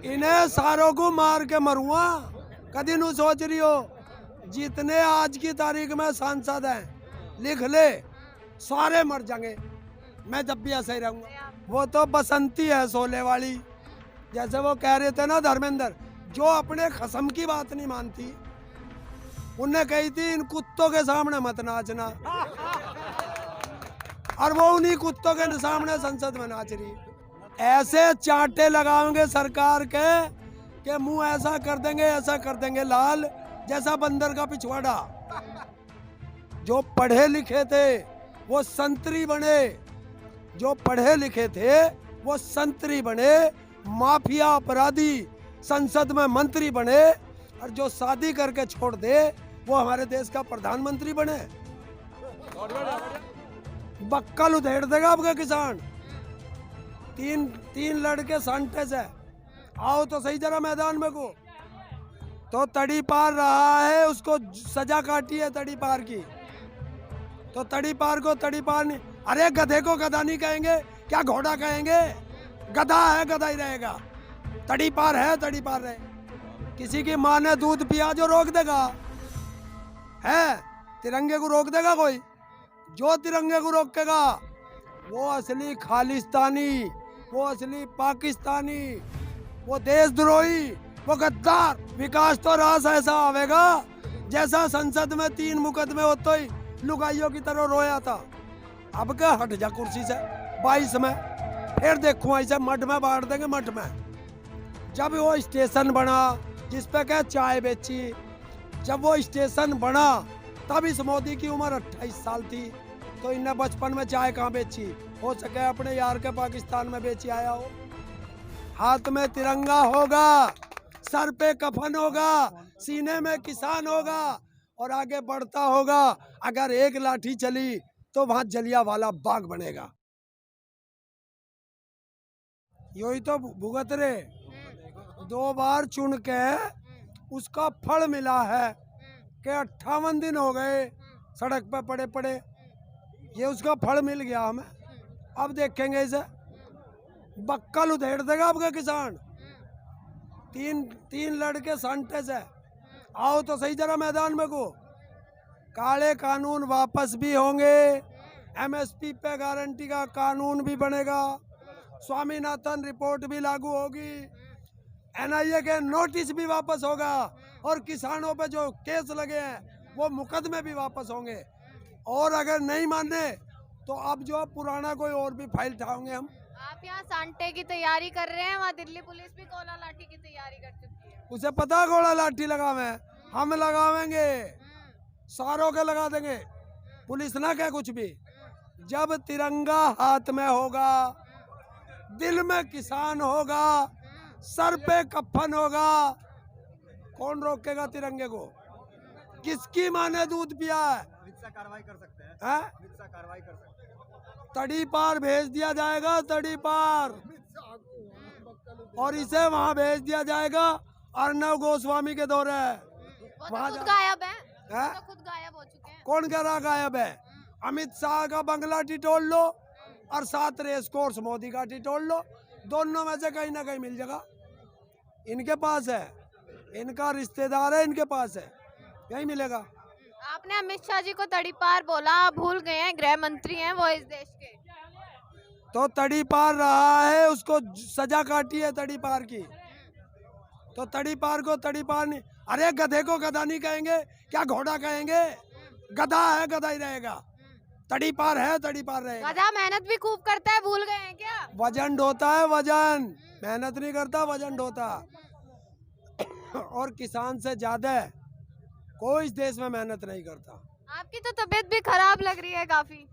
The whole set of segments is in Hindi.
इन्हें सारों को मार के मरूंगा। कभी नहीं सोच रही हो जितने आज की तारीख में सांसद हैं लिख ले, सारे मर जाएंगे। मैं जब भी ऐसा ही रहूंगा। वो तो बसंती है सोले वाली, जैसे वो कह रहे थे ना धर्मेंद्र, जो अपने खसम की बात नहीं मानती, उनने कही थी इन कुत्तों के सामने मत नाचना, और वो उन्हीं कुत्तों के सामने संसद में नाच रही। ऐसे चांटे लगाएंगे सरकार के कि मुंह ऐसा कर देंगे लाल जैसा बंदर का पिछवाड़ा। जो पढ़े लिखे थे वो संतरी बने, जो पढ़े लिखे थे वो संतरी बने, माफिया अपराधी संसद में मंत्री बने, और जो शादी करके छोड़ दे वो हमारे देश का प्रधानमंत्री बने। बक्कल उधेड़ देगा आपका किसान। तीन लड़के सांटे से आओ तो सही जरा मैदान में को। तो तड़ी पार रहा है, उसको सजा काटी है तड़ी पार की, तो तड़ी पार को तड़ी पार नहीं। अरे गधे को गधा नहीं कहेंगे क्या, घोड़ा कहेंगे? गधा है गधा ही रहेगा, तड़ी पार है तड़ी पार रहे। किसी की माँ ने दूध पिया जो रोक देगा है? तिरंगे को रोक देगा कोई? जो तिरंगे को रोकेगा वो असली खालिस्तानी, वो असली पाकिस्तानी, वो देशद्रोही, वो गद्दार। विकास तो रास ऐसा आवेगा जैसा संसद में 3 मुकदमे होते ही लुगाइयों की तरह रोया था। अब क्या हट जा कुर्सी से 22 में, फिर देखूँ ऐसे मठ में बांट देंगे। मठ में जब वो स्टेशन बना जिस पे क्या चाय बेची, जब वो स्टेशन बना तब इस मोदी की उम्र 28 साल थी, तो इन्हें बचपन में चाय कहाँ बेची? हो सके अपने यार के पाकिस्तान में बेची आया हो। हाथ में तिरंगा होगा, सर पे कफन होगा, सीने में किसान होगा, और आगे बढ़ता होगा। अगर एक लाठी चली तो वहां जलियांवाला बाग बनेगा। यही तो भुगत रे 2 बार चुन के उसका फल मिला है कि 58 दिन हो गए सड़क पे पड़े पड़े, ये उसका फल मिल गया हमें। अब देखेंगे इसे, बक्कल उधेड़ देगा आपका किसान। तीन लड़के सांटे से आओ तो सही जरा मैदान में को। काले कानून वापस भी होंगे, एमएसपी पे गारंटी का कानून भी बनेगा, स्वामीनाथन रिपोर्ट भी लागू होगी, एनआईए के नोटिस भी वापस होगा, और किसानों पे जो केस लगे हैं वो मुकदमे भी वापस होंगे। और अगर नहीं माने तो अब जो पुराना कोई और भी फाइल उठाएंगे हम। आप यहाँ सांटे की तैयारी कर रहे हैं, वहाँ दिल्ली पुलिस भी गोला लाठी की तैयारी कर चुकी है। उसे पता गोला लाठी लगावे, हम लगावेंगे, सारों के लगा देंगे, पुलिस ना कहे कुछ भी। जब तिरंगा हाथ में होगा, दिल में किसान होगा, सर पे कफन होगा, कौन रोकेगा तिरंगे को? किसकी माँ ने दूध पिया है? कार्रवाई कर सकते हैं, कार्रवाई कर सकते हैं। तड़ी पार भेज दिया जाएगा, तड़ी पार, और इसे वहाँ भेज दिया जाएगा अर्नब गोस्वामी के दौरे। वहाँ खुद गायब है, तो खुद गायब हो चुके हैं। कौन कह रहा गायब है? अमित शाह का बंगला टिटोल लो और 7 रेस कोर्स मोदी का टिटोल लो, दोनों में से कहीं ना कहीं मिल जाएगा। इनके पास है, इनका रिश्तेदार है, इनके पास है, यही मिलेगा। आपने अमित शाह जी को तड़ी पार बोला, आप भूल गए हैं गृह मंत्री हैं वो इस देश के। तो तड़ी पार रहा है, उसको सजा काटी है तड़ी पार की, तो तड़ी पार को तड़ी पार नहीं। अरे गधे को गधा नहीं कहेंगे क्या, घोड़ा कहेंगे? गधा है गधा ही रहेगा, तड़ी पार है तड़ी पार रहेगा। गधा मेहनत भी खूब करता है, भूल गए हैं क्या? वजन ढोता है, वजन, मेहनत नहीं करता, वजन ढोता। और किसान से ज्यादा कोई इस देश में मेहनत नहीं करता। आपकी तो तबीयत भी खराब लग रही है काफी।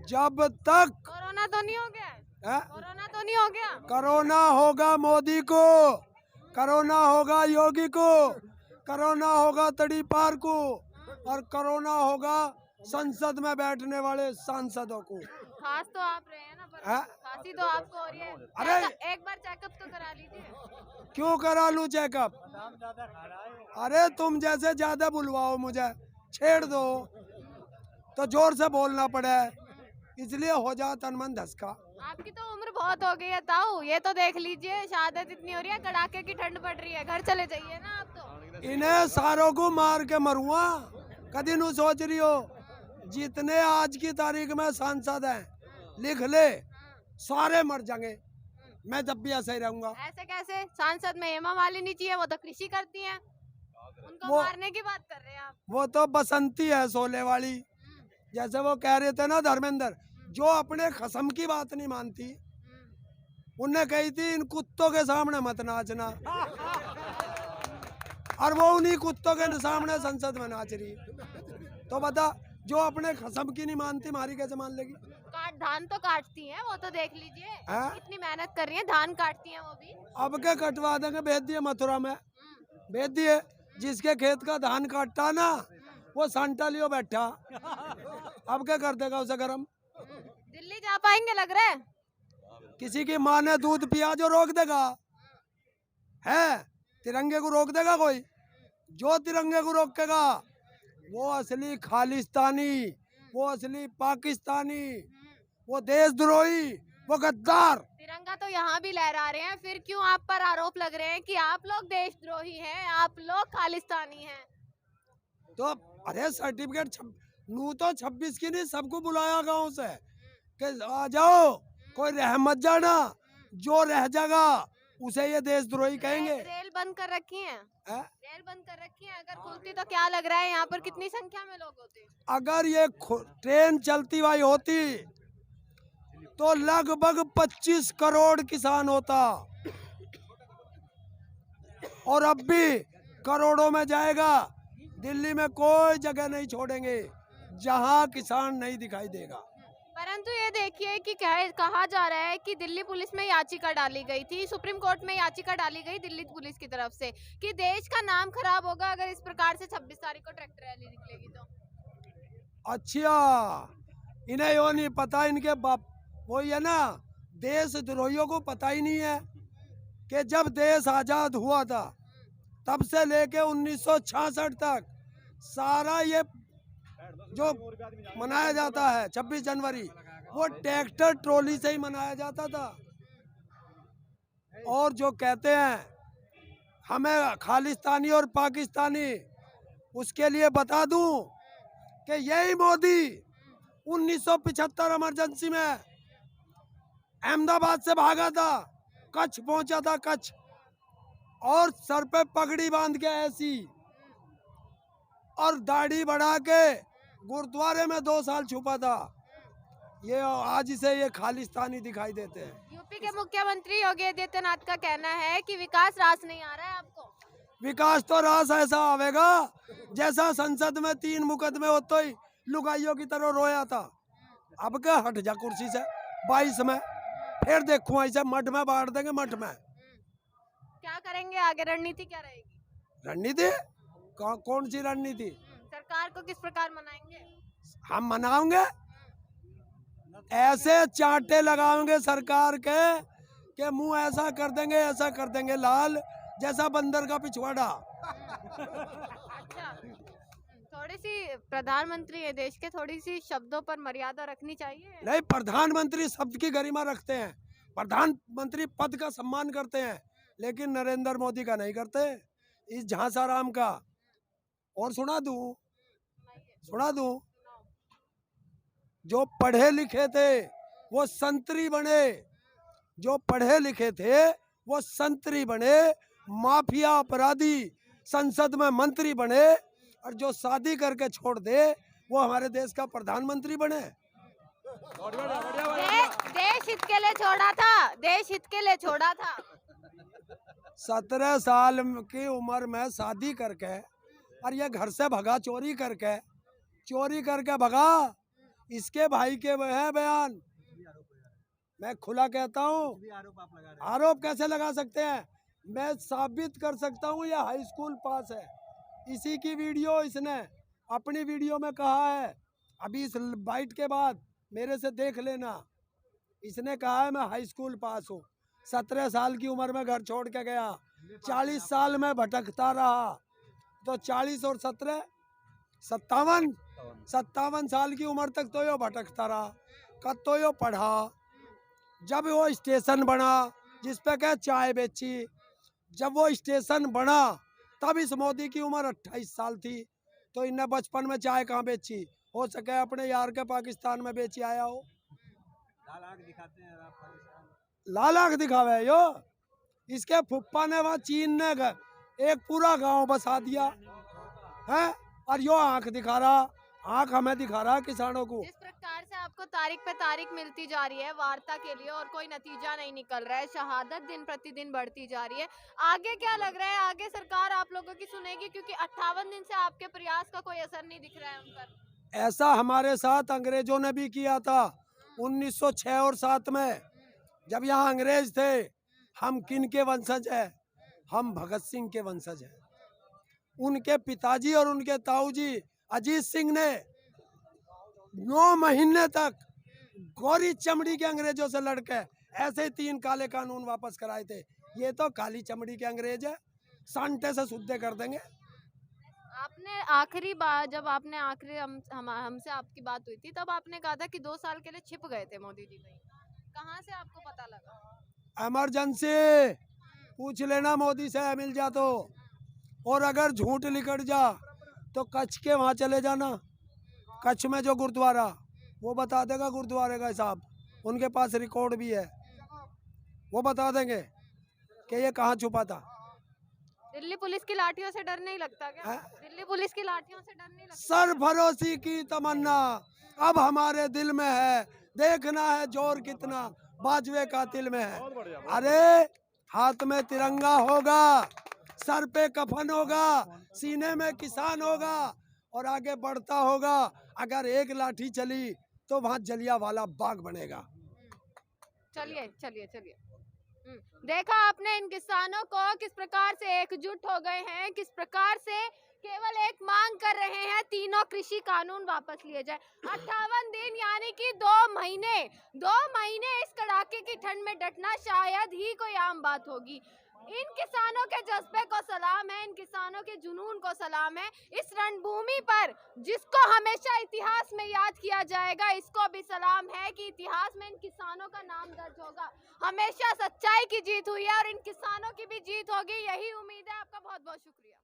जब तक कोरोना तो नहीं हो गया है? कोरोना तो नहीं हो गया? कोरोना होगा मोदी को, कोरोना होगा योगी को, कोरोना होगा तड़ी पार को, और कोरोना होगा संसद में बैठने वाले सांसदों को। खास तो आप रहे हैं ना, पर खांसी तो आपको हो रही है। अरे एक बार चेकअप तो करा लीजिए। क्यों करा लूं चेकअप? अरे तुम जैसे ज्यादा बुलवाओ, मुझे छेड़ दो तो जोर से बोलना पड़े, इसलिए हो जा तन मन धसका। आपकी तो उम्र बहुत हो गई है ताऊ, ये तो देख लीजिए शहादत इतनी हो रही है, कड़ाके की ठंड पड़ रही है, घर चले जाइए ना आप तो। इन्हें सारों को मार के मरूंगा। कभी नू सोच रही हो जितने आज की तारीख में सांसद हैं लिख ले, सारे मर जाएंगे। मैं जब भी ऐसा ही रहूंगा। ऐसे कैसे? सांसद में हेमा मालिनी चाहिए, वो तो कृषि करती हैं, उनको वो- मारने की बात कर रहे हैं आप। वो तो बसंती है शोले वाली। जैसे वो कह रहे थे ना धर्मेंद्र, जो अपने खसम की बात नहीं मानती, उनने कही थी इन कुत्तों के सामने मत नाचना, और वो उन्हीं कुत्तों के सामने संसद में नाच रही। तो बता, जो अपने खसम की नहीं मानती मारी कैसे मान लेगी? धान तो काटती हैं, वो तो देख लीजिए, हाँ? कितनी मेहनत कर रही हैं, धान काटती हैं वो भी। अब के कटवा देंगे, भेज दिए मथुरा में, भेज दिए। जिसके खेत का धान काटता ना, वो सांटा लियो बैठा। अब क्या कर देगा उसे गरम? दिल्ली जा पाएंगे लग रहा है? किसी की माँ ने दूध पिया जो रोक देगा? है तिरंगे को रोक देगा कोई? जो तिरंगे को रोकेगा वो असली खालिस्तानी, वो असली पाकिस्तानी, वो देशद्रोही, वो गद्दार। तिरंगा तो यहाँ भी लहरा रहे हैं, फिर क्यों आप पर आरोप लग रहे हैं कि आप लोग देशद्रोही हैं, आप लोग खालिस्तानी हैं? तो अरे सर्टिफिकेट नू तो 26 की नहीं, सबको बुलाया गांव से कि आ जाओ, कोई रह मत जाना, जो रह जाएगा उसे ये देशद्रोही कहेंगे। रेल बंद कर रखी है, है? रेल बंद कर रखी है, अगर खुलती तो क्या लग रहा है यहाँ पर कितनी संख्या में लोग होते? अगर ये ट्रेन चलती हुई होती तो लगभग 25 करोड़ किसान होता, और अब भी करोड़ों में जाएगा। दिल्ली में कोई जगह नहीं छोड़ेंगे जहां किसान नहीं दिखाई देगा। परंतु ये देखिए कि कहा जा रहा है कि दिल्ली पुलिस में याचिका डाली गई थी, सुप्रीम कोर्ट में याचिका डाली गई दिल्ली पुलिस की तरफ से कि देश का नाम खराब होगा अगर इस प्रकार से 26 तारीख को ट्रैक्टर रैली निकलेगी तो। अच्छा, इन्हें यो नहीं पता, इनके बाप वही है ना, देशद्रोहियों को पता ही नहीं है कि जब देश आजाद हुआ था तब से लेके 1966 तक सारा ये जो मनाया जाता है 26 जनवरी, वो ट्रैक्टर ट्रॉली से ही मनाया जाता था। और जो कहते हैं हमें खालिस्तानी और पाकिस्तानी, उसके लिए बता दूं कि यही मोदी 1975 इमरजेंसी में अहमदाबाद से भागा था, कच्छ पहुंचा था, कच्छ, और सर पे पगड़ी बांध के ऐसी और दाढ़ी बढ़ा के गुरुद्वारे में 2 साल छुपा था। ये आज से ये खालिस्तानी दिखाई देते हैं। यूपी के मुख्यमंत्री योगी आदित्यनाथ का कहना है कि विकास रास नहीं आ रहा है आपको। विकास तो रास ऐसा आवेगा जैसा संसद में 3 मुकदमे होते ही लुगाइयों की तरह रोया था। अब क्या हट जा कुर्सी से 22 में, फिर देखूं ऐसे मठ में बांट देंगे, मठ में। क्या करेंगे आगे, रणनीति क्या रहेगी? रणनीति कौन सी रणनीति? सरकार को किस प्रकार मनाएंगे? हम मनाएंगे, ऐसे चांटे लगाएंगे सरकार के कि मुंह ऐसा कर देंगे, ऐसा कर देंगे लाल जैसा बंदर का पिछवाड़ा। अच्छा, थोड़ी सी प्रधानमंत्री है देश के, थोड़ी सी शब्दों पर मर्यादा रखनी चाहिए। नहीं, प्रधानमंत्री शब्द की गरिमा रखते हैं, प्रधानमंत्री पद का सम्मान करते हैं, लेकिन नरेंद्र मोदी का नहीं करते, इस झांसाराम का। और सुना दूं, जो पढ़े लिखे थे वो संतरी बने, जो पढ़े लिखे थे वो संतरी बने, माफिया अपराधी संसद में मंत्री बने, और जो शादी करके छोड़ दे वो हमारे देश का प्रधानमंत्री बने। देश हित के लिए छोड़ा था, देश हित के लिए छोड़ा था। 17 साल की उम्र में शादी करके, और ये घर से भगा चोरी करके भगा। इसके भाई के है बयान, मैं खुला कहता हूँ। आरोप कैसे लगा सकते हैं? मैं साबित कर सकता हूँ ये हाई स्कूल पास है। इसी की वीडियो इसने अपनी वीडियो में कहा है, अभी इस बाइट के बाद मेरे से देख लेना। इसने कहा है मैं हाई स्कूल पास हूँ, 17 साल की उम्र में घर छोड़ के गया, 40 साल में भटकता रहा, तो 40 और 17 57 साल की उम्र तक तो यो भटकता रहा, कब तो यो पढ़ा, जब वो स्टेशन बना जिस पे क्या चाय बेची, जब वो स्टेशन बना तब इस मोदी की उम्र 28 साल थी, तो इनने बचपन में चाय कहाँ बेची? हो सके अपने यार के पाकिस्तान में बेची आया हो। लाल आंख दिखाते हैं आप पाकिस्तान। लाल आंख दिखावे यो। इसके फुप्पा ने वहाँ चीन ने एक पूरा गांव बसा दिया है, और यो आंख दिखा रहा, आंख हमें दिखा रहा किसानों को। जिस प्रकार से आपको तारीख पे तारीख मिलती जा रही है वार्ता के लिए और कोई नतीजा नहीं निकल रहा है, शहादत दिन प्रतिदिन बढ़ती जा रही है, आगे क्या लग रहा है? आगे सरकार आप लोगों की सुनेगी? क्योंकि 58 दिन से आपके प्रयास का कोई असर नहीं दिख रहा है उन पर। ऐसा हमारे साथ अंग्रेजों ने भी किया था 1906 और 7 में, जब यहाँ अंग्रेज थे। हम किन के वंशज हैं? हम भगत सिंह के वंशज हैं। उनके पिताजी और उनके ताऊजी अजीत सिंह ने 9 महीने तक गोरी चमड़ी के अंग्रेजों से लड़के ऐसे 3 काले कानून वापस कराए थे। ये तो काली चमड़ी के अंग्रेज है, सांटे से शुद्ध कर देंगे। आपने आखिरी बार जब आपने आखिरी हमसे आपकी बात हुई थी तब आपने कहा था कि 2 साल के लिए छिप गए थे मोदी जी कहीं। कहाँ से आपको पता लगा? इमरजेंसी पूछ लेना मोदी से, मिल जा तो। और अगर झूठ निकल जा तो कच्छ के वहाँ चले जाना, कच्छ में जो गुरुद्वारा, वो बता देगा गुरुद्वारे का हिसाब। उनके पास रिकॉर्ड भी है, वो बता देंगे कि ये कहाँ छुपा था। दिल्ली पुलिस की लाठियों से डर नहीं लगता क्या? है? दिल्ली पुलिस की लाठियों से डर नहीं लगता? सरफरोशी की तमन्ना अब हमारे दिल में है, देखना है जोर कितना बाजवे का दिल में है। अरे हाथ में तिरंगा होगा, सर पे कफन होगा, सीने में किसान होगा और आगे बढ़ता होगा। अगर एक लाठी चली तो वहाँ जलियांवाला बाग बनेगा। चलिए चलिए चलिए। देखा आपने इन किसानों को किस प्रकार से एकजुट हो गए हैं, किस प्रकार से केवल एक मांग कर रहे हैं, तीनों कृषि कानून वापस लिए जाए। 58 दिन यानी कि 2 महीने इस कड़ाके की ठंड में डटना शायद ही कोई आम बात होगी। इन किसानों के जज्बे को सलाम है, इन किसानों के जुनून को सलाम है। इस रणभूमि पर जिसको हमेशा इतिहास में याद किया जाएगा, इसको भी सलाम है कि इतिहास में इन किसानों का नाम दर्ज होगा। हमेशा सच्चाई की जीत हुई है और इन किसानों की भी जीत होगी, यही उम्मीद है। आपका बहुत बहुत शुक्रिया।